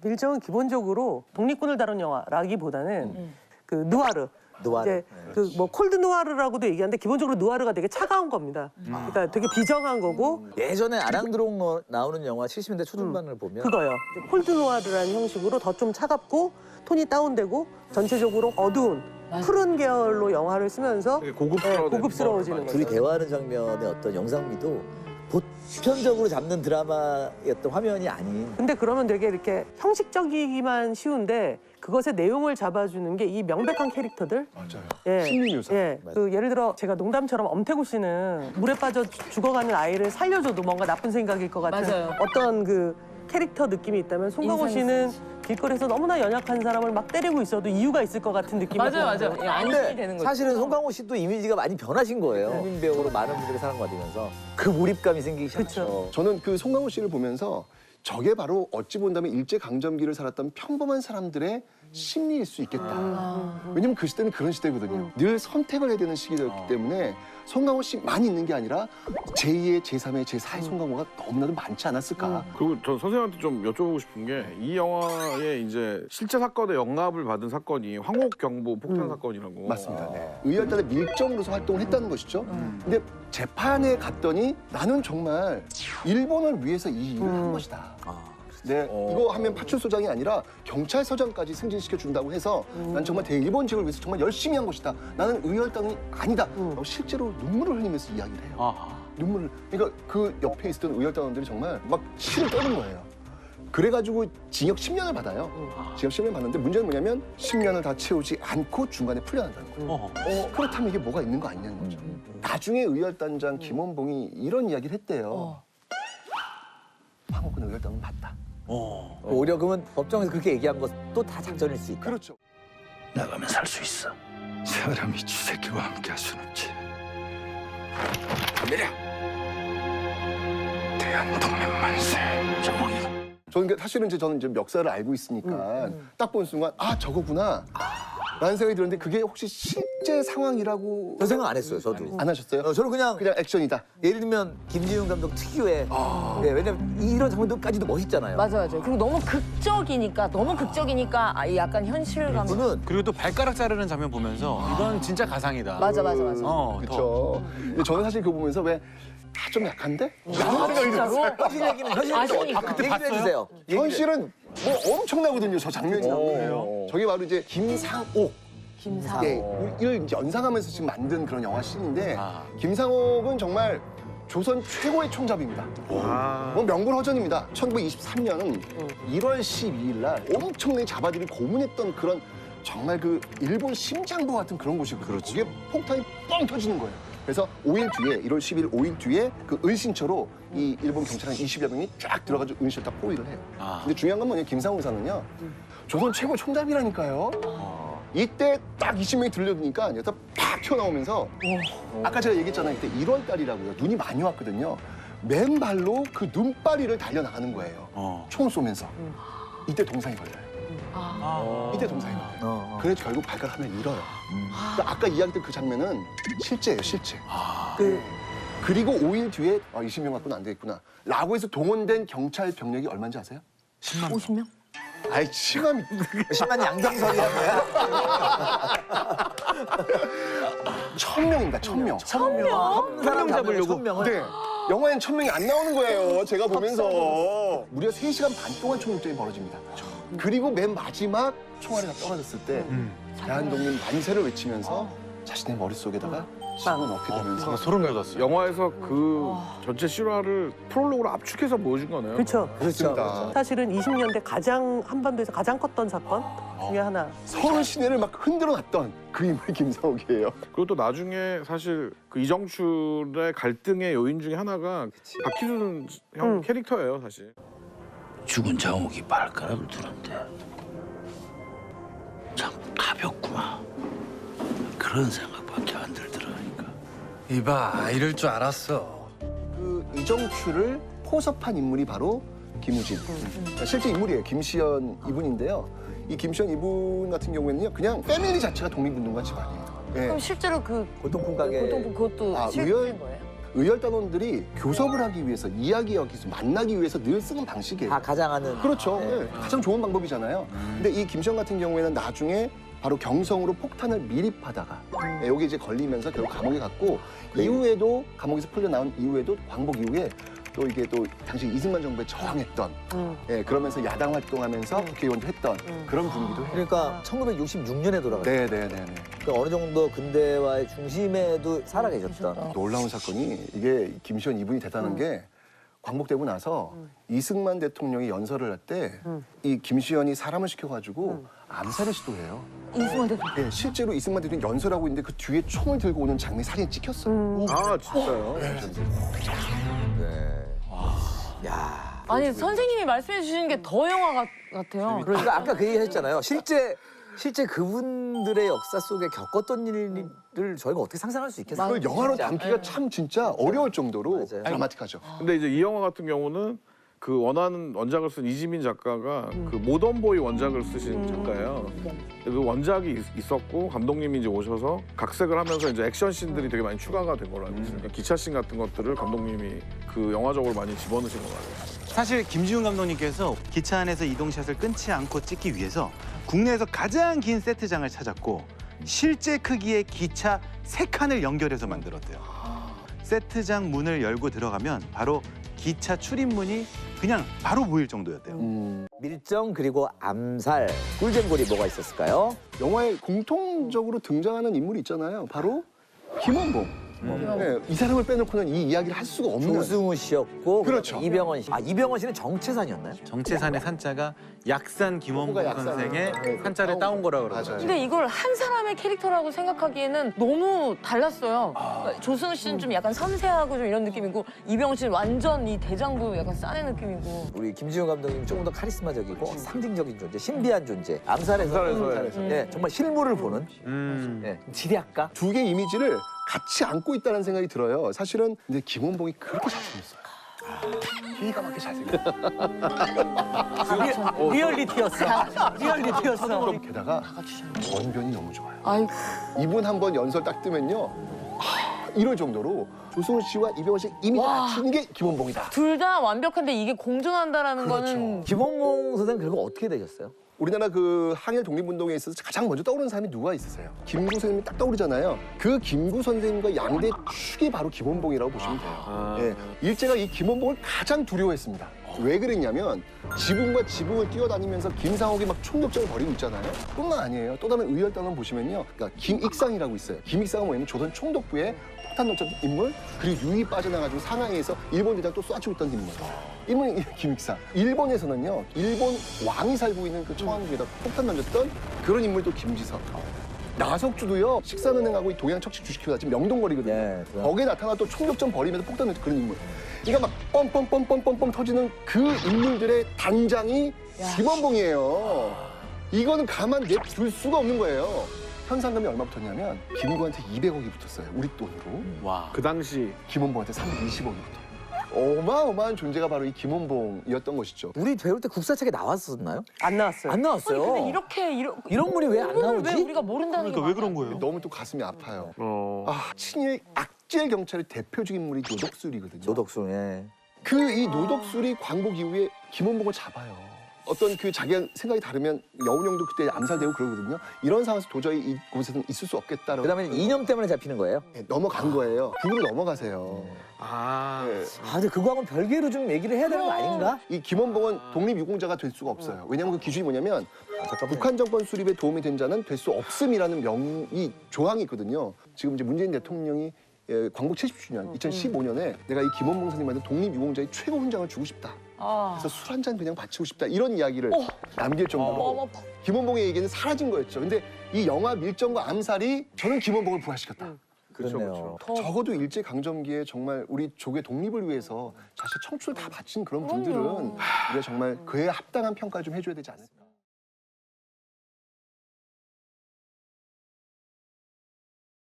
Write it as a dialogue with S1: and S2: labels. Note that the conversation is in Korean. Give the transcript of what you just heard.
S1: 밀정은 기본적으로 독립군을 다룬 영화라기보다는 그 누아르. 이제 그 뭐 콜드 누아르라고도 얘기하는데 기본적으로 누아르가 되게 차가운 겁니다. 그러니까 되게 비정한 거고.
S2: 예전에 아랑드롱 나오는 영화 70년대 초중반을 보면
S1: 그거요. 이제 콜드 누아르라는 형식으로 더 좀 차갑고 톤이 다운되고 전체적으로 어두운 푸른 계열로 영화를 쓰면서 고급스러워지는 거죠.
S2: 둘이 대화하는 장면의 어떤 영상미도 보편적으로 잡는 드라마였던 화면이 아닌.
S1: 근데 그러면 되게 이렇게 형식적이기만 쉬운데 그것의 내용을 잡아주는 게 이 명백한 캐릭터들.
S3: 맞아요.
S1: 예,
S3: 심리 묘사.
S1: 예. 그 예를 들어 제가 농담처럼 엄태구 씨는 물에 빠져 죽어가는 아이를 살려줘도 뭔가 나쁜 생각일 것 같은
S4: 맞아요.
S1: 어떤 그 캐릭터 느낌이 있다면 송강호 씨는 길거리에서 너무나 연약한 사람을 막 때리고 있어도 이유가 있을 것 같은 느낌이
S4: 맞아요. 예, 안심이 되는 거죠.
S2: 사실은 송강호 씨도 이미지가 많이 변하신 거예요. 국민 배우로 많은 분들이 사랑받으면서 그 몰입감이 생기기 시작했죠.
S3: 저는 그 송강호 씨를 보면서 저게 바로 어찌 본다면 일제강점기를 살았던 평범한 사람들의 심리일 수 있겠다. 왜냐면 그 시대는 그런 시대거든요. 늘 선택을 해야 되는 시기였기 때문에 송강호 씨만 있는 게 아니라 제2의, 제3의, 제4의 송강호가 너무나도 많지 않았을까.
S5: 그리고 저 선생님한테 좀 여쭤보고 싶은 게 이 영화에 이제 실제 사건에 영감을 받은 사건이 황옥경보 폭탄 사건이라고.
S3: 맞습니다. 네. 의열단의 밀정으로서 활동을 했다는 것이죠. 근데 재판에 갔더니 나는 정말 일본을 위해서 이 일을 한 것이다. 네, 이거 하면 파출소장이 아니라 경찰서장까지 승진시켜 준다고 해서 난 정말 대일본직을 위해서 정말 열심히 한 것이다. 나는 의열단이 아니다. 라고 실제로 눈물을 흘리면서 이야기를 해요. 눈물을. 그러니까 그 옆에 있었던 의열단원들이 정말 막 실을 떠는 거예요. 그래가지고 징역 10년을 받아요. 징역 10년을 받는데 문제는 뭐냐면 10년을 다 채우지 않고 중간에 풀려난다는 거예요. 그렇다면 이게 뭐가 있는 거 아니냐는 거죠. 나중에 의열단장 김원봉이 이런 이야기를 했대요. 황옥은 의열단은 맞다.
S2: 오히려 그러면 법정에서 그렇게 얘기한 것도 다 작전일 수 있다.
S3: 그렇죠.
S6: 나가면 살 수 있어. 사람이 쥐새끼와 함께 할 순 없지. 내려. 대한독립 만세. 정몽이.
S3: 저는 사실은 저는 이제 역사를 알고 있으니까 딱 본 순간 아 저거구나 라는 생각이 들었는데 그게 혹시 실제 상황이라고
S2: 저 생각 안 했어요, 저도.
S3: 안 하셨어요?
S2: 저는 그냥
S3: 액션이다.
S2: 예를 들면 김지훈 감독 특유의 네, 왜냐면 이런 장면도까지도 멋있잖아요.
S4: 맞아요. 그리고 너무 극적이니까 약간 현실감.
S2: 저는
S7: 그리고 또 발가락 자르는 장면 보면서 이건 진짜 가상이다.
S4: 맞아.
S3: 그렇죠. 저는 사실 그거 보면서 왜 좀 약한데?
S4: 진짜로?
S2: 현실 얘기는
S4: 아시니까.
S2: 얘기 좀 해주세요.
S3: 현실은 뭐 엄청나거든요, 저 장면이. 저게 바로 이제 김상옥. 을 이제 연상하면서 지금 만든 그런 영화 씬인데 김상옥은 정말 조선 최고의 총잡이입니다. 뭐 명불허전입니다. 1923년 1월 12일 날 엄청나게 자바들이 고문했던 그런 정말 그 일본 심장부 같은 그런 곳이거든요. 그게 폭탄이 뻥 터지는 거예요. 그래서 5일 뒤에 1월 10일 5일 뒤에 그 은신처로 이 일본 경찰 한 20여 명이 쫙 들어가지고 은신처 딱 포위를 해요. 근데 중요한 건 뭐냐면 김상우 사는요. 조선 최고 총잡이라니까요. 이때 딱 20명이 들려드니까 여기서 팍 튀어나오면서 아까 제가 얘기했잖아요. 이때 1월 달이라고요. 눈이 많이 왔거든요. 맨발로 그 눈바리를 달려나가는 거예요. 총을 쏘면서. 이때 동상이 걸려요. 이때 동상이 걸려요. 그래서 결국 발가락 하나를 잃어요. 그러니까 아까 이야기했던 그 장면은 실제예요, 실제. 그리고 5일 뒤에 20명 갖고는 안 되겠구나. 라고 해서 동원된 경찰 병력이 얼마인지 아세요?
S4: 50명?
S3: 아이, 치감이.
S2: 10만 양경설이란 거야?
S3: 1000명입니다, 1000명.
S2: 1000명 잡으려고? 1000명을?
S3: 네. 영화엔 1000명이 안 나오는 거예요, 제가 보면서. 무려 3시간 반 동안 총격전이 벌어집니다. 그리고 맨 마지막 총알이 다 떨어졌을 때 대한독립 만세를 외치면서 자신의 머릿속에다가 빵을 넣게 되면서
S7: 소름 돋았어요.
S5: 영화에서 그 전체 실화를 프롤로그로 압축해서 보여준 거네요.
S1: 그렇죠.
S3: 그렇습니다.
S1: 사실은 20년대 가장 한반도에서 가장 컸던 사건 중에 하나.
S3: 서울 시내를 막 흔들어 놨던 그 인물이 김상옥이에요.
S5: 그리고 또 나중에 사실 그 이정출의 갈등의 요인 중에 하나가 박희준 형 캐릭터예요, 사실.
S6: 죽은 장옥이 발가락을 두는데 참 가볍구만. 그런 생각밖에 안 들더라니까.
S7: 이봐, 이럴 줄 알았어.
S3: 그 이정출을 포섭한 인물이 바로 김우진. 실제 인물이에요. 김시연 이분인데요. 이 김시연 이분 같은 경우에는요, 그냥 패밀리 자체가 독립운동가 집안이에요. 예.
S4: 그럼 실제로 그
S2: 고통품 가게.
S4: 고통품 그것도
S3: 아,
S4: 실제인 거예요?
S3: 의열단원들이 교섭을 하기 위해서 이야기하기 위해서 만나기 위해서 늘 쓰는 방식이에요.
S2: 다 가장하는.
S3: 그렇죠. 네, 가장 좋은 방법이잖아요. 근데 이 김시현 같은 경우에는 나중에 바로 경성으로 폭탄을 미립하다가 네, 여기 이제 걸리면서 결국 감옥에 갔고 이후에도 감옥에서 풀려나온 이후에도 광복 이후에 또 이게 또 당시 이승만 정부에 저항했던 예, 그러면서 야당 활동하면서 국회의원도 했던 그런 분이기도 해요.
S2: 그러니까 1966년에 돌아갔어요.
S3: 네네네.
S2: 그러니까 어느 정도 근대화의 중심에도 살아계셨던.
S3: 놀라운 사건이 이게 김시현 이분이 대단한 게 광복되고 나서 이승만 대통령이 연설을 할 때 이 김시현이 사람을 시켜가지고 암살을 시도해요.
S4: 이승만 대통령.
S3: 예, 실제로 이승만 대통령이 연설하고 있는데 그 뒤에 총을 들고 오는 장면이 사진에 찍혔어요.
S5: 아 진짜요?
S2: 야.
S4: 아니 선생님이 말씀해 주시는 게 더 영화 같아요.
S2: 그러니까 아까 그 얘기 했잖아요. 실제 그분들의 역사 속에 겪었던 일을 저희가 어떻게 상상할 수 있겠어요?
S3: 그걸 영화로
S2: 진짜.
S3: 담기가 참 진짜 어려울 정도로
S2: 맞아요.
S3: 드라마틱하죠.
S5: 근데 이제 이 영화 같은 경우는 그 원하는 원작을 쓴 이지민 작가가 그 모던보이 원작을 쓰신 작가예요. 그 원작이 있었고 감독님이 이제 오셔서 각색을 하면서 이제 액션 씬들이 되게 많이 추가가 된 걸로 알고 있어요. 그러니까 기차 씬 같은 것들을 감독님이 그 영화적으로 많이 집어넣으신 걸로 알고 있어요.
S7: 사실 김지훈 감독님께서 기차 안에서 이동샷을 끊지 않고 찍기 위해서 국내에서 가장 긴 세트장을 찾았고 실제 크기의 기차 3칸을 연결해서 만들었대요. 세트장 문을 열고 들어가면 바로 기차 출입문이 그냥 바로 보일 정도였대요.
S2: 밀정 그리고 암살, 꿀잼골이 뭐가 있었을까요?
S3: 영화에 공통적으로 등장하는 인물이 있잖아요. 바로 김원봉. 네, 이 사람을 빼놓고는 이 이야기를 할 수가 없는.
S2: 조승우 씨였고
S3: 그렇죠.
S2: 이병헌 씨. 아 이병헌 씨는 정체산이었나요?
S7: 정체산의 산자가 약산 김원봉
S3: 그거가 약산.
S7: 선생의
S3: 네,
S7: 한자를 따온 거라
S3: 맞아요.
S7: 그러더라고요.
S4: 근데 이걸 한 사람의 캐릭터라고 생각하기에는 너무 달랐어요. 그러니까 조승우 씨는 좀 약간 섬세하고 좀 이런 느낌이고 이병헌 씨는 완전 이 대장부 약간 싸의 느낌이고.
S2: 우리 김지훈 감독님 조금 더 카리스마적이고 상징적인 존재, 신비한 존재. 암살에서 네, 정말 실물을 보는 네, 지략가.
S3: 두 개의 이미지를 같이 안고 있다는 생각이 들어요. 사실은 근데 김원봉이 그렇게 잘생겼어요. 기가 막히게 잘생겼어요.
S1: 리얼리티였어. 리얼리티였어.
S3: 게다가 원변이 너무 좋아요.
S4: 아이고.
S3: 이분 한번 연설 딱 뜨면요. 이럴 정도로 조승우 씨와 이병헌 씨 이미
S4: 와.
S3: 맞춘 게 김원봉이다.
S4: 둘 다 완벽한데 이게 공존한다라는 거는
S2: 김원봉 선생 결국 어떻게 되셨어요?
S3: 우리나라 그 항일 독립운동에 있어서 가장 먼저 떠오르는 사람이 누가 있으세요? 김구 선생님이 딱 떠오르잖아요. 그 김구 선생님과 양대 축이 바로 김원봉이라고 보시면 돼요. 예, 일제가 이 김원봉을 가장 두려워했습니다. 왜 그랬냐면 지붕과 지붕을 뛰어다니면서 김상옥이 막 총격전을 벌이고 있잖아요. 뿐만 아니에요. 또 다른 의열단원 보시면요. 그러니까 김익상이라고 있어요. 김익상은 뭐냐면 조선 총독부의 폭탄 넘쳤던 인물, 그리고 유이 빠져나가지고 상하이에서 일본 대장 또 쏴주고 있던 인물. 이분이 김익상. 일본에서는요, 일본 왕이 살고 있는 그 청왕궁에다 폭탄 던졌던 그런 인물도 김지석. 나석주도요, 식산은행하고 이 동양 척식 주식회사 지금 명동거리거든요.
S2: 네,
S3: 거기에 나타나 또 총격전 벌이면서 폭탄 던졌던 그런 인물. 그러니까 막 뻥뻥뻥뻥뻥뻥 터지는 그 인물들의 단장이 김원봉이에요. 이거는 가만 내둘 수가 없는 거예요. 현상금이 얼마 붙었냐면 김구한테 200억이 붙었어요. 우리 돈으로.
S7: 와.
S5: 그 당시
S3: 김원봉한테 320억이 붙어요. 어마어마한 존재가 바로 이 김원봉이었던 것이죠.
S2: 우리 배울 때 국사책에 나왔었나요?
S1: 안 나왔어요.
S2: 안 나왔어요.
S4: 아니 근데 이런
S2: 분이 왜 안
S4: 왜
S2: 나오지?
S4: 우리가 모른다는
S7: 그러니까
S4: 게
S7: 왜 그런 거예요?
S3: 너무 또 가슴이 아파요.
S5: 어.
S3: 친일 악질 경찰의 대표적인 인물이 노덕술이거든요.
S2: 노덕수, 예.
S3: 그 이 노덕술이 광복 이후에 김원봉을 잡아요. 어떤 그 자기가 생각이 다르면 여운형도 그때 암살되고 그러거든요. 이런 상황에서 도저히 이곳에서는 있을 수 없겠다라고
S2: 그다음에 이념 때문에 잡히는 거예요.
S3: 넘어간 거예요. 북으로 넘어가세요.
S5: 아.
S3: 네.
S2: 아, 근데 그거하고는 별개로 좀 얘기를 해야 되는 거 아닌가?
S3: 이 김원봉은 독립유공자가 될 수가 없어요. 왜냐하면 그 기준이 뭐냐면 북한 정권 수립에 도움이 된 자는 될 수 없음이라는 이 조항이 있거든요. 지금 이제 문재인 대통령이 광복 70주년 2015년에 내가 이 김원봉 선생님한테 독립유공자의 최고 훈장을 주고 싶다. 그래서 술 한 잔 그냥 바치고 싶다. 이런 이야기를 남길 정도로 김원봉의 얘기는 사라진 거였죠. 근데 이 영화 밀정과 암살이 저는 김원봉을 부활시켰다.
S5: 그렇죠,
S2: 그렇네요.
S5: 그렇죠.
S3: 적어도 일제 강점기에 정말 우리 족의 독립을 위해서 자신의 청춘을 다 바친 그런 분들은 우리가 정말 그에 합당한 평가를 좀 해줘야 되지 않을까.